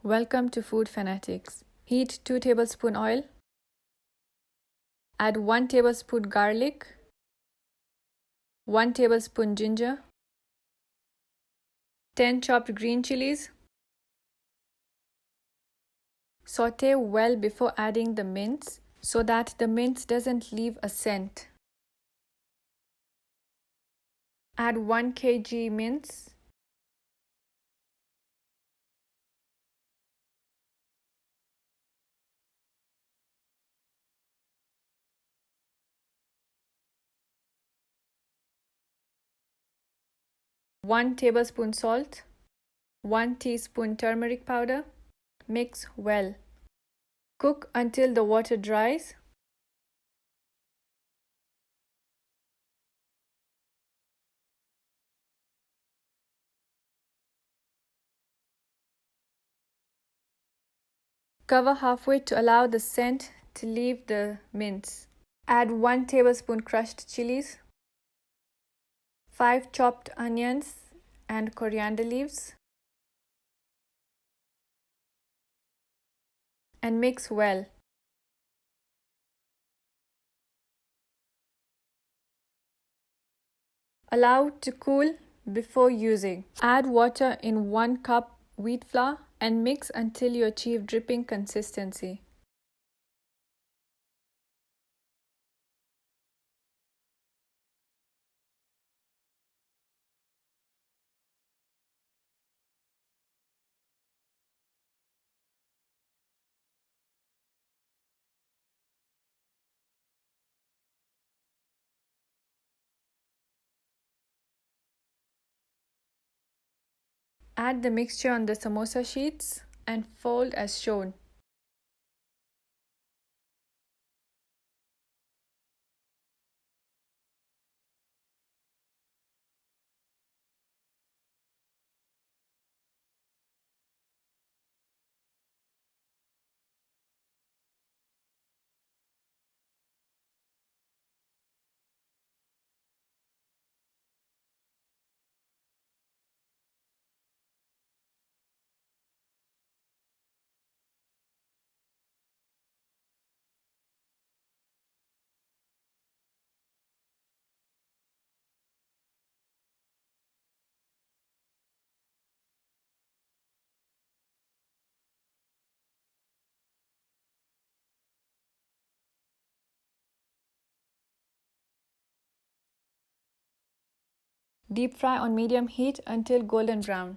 Welcome to Food Fanatix. Heat 2 tablespoon oil. Add 1 tablespoon garlic, 1 tablespoon ginger, 10 chopped green chilies. Saute well before adding the mince so that the mince doesn't leave a scent. Add 1 kg mince. One tablespoon salt, 1 teaspoon turmeric powder. Mix well. Cook until the water dries. Cover halfway to allow the scent to leave the mince. Add 1 tablespoon crushed chilies, 5 chopped onions and coriander leaves, and mix well. Allow to cool before using. Add water in 1 cup wheat flour and mix until you achieve dripping consistency. Add the mixture on the samosa sheets and fold as shown. Deep fry on medium heat until golden brown.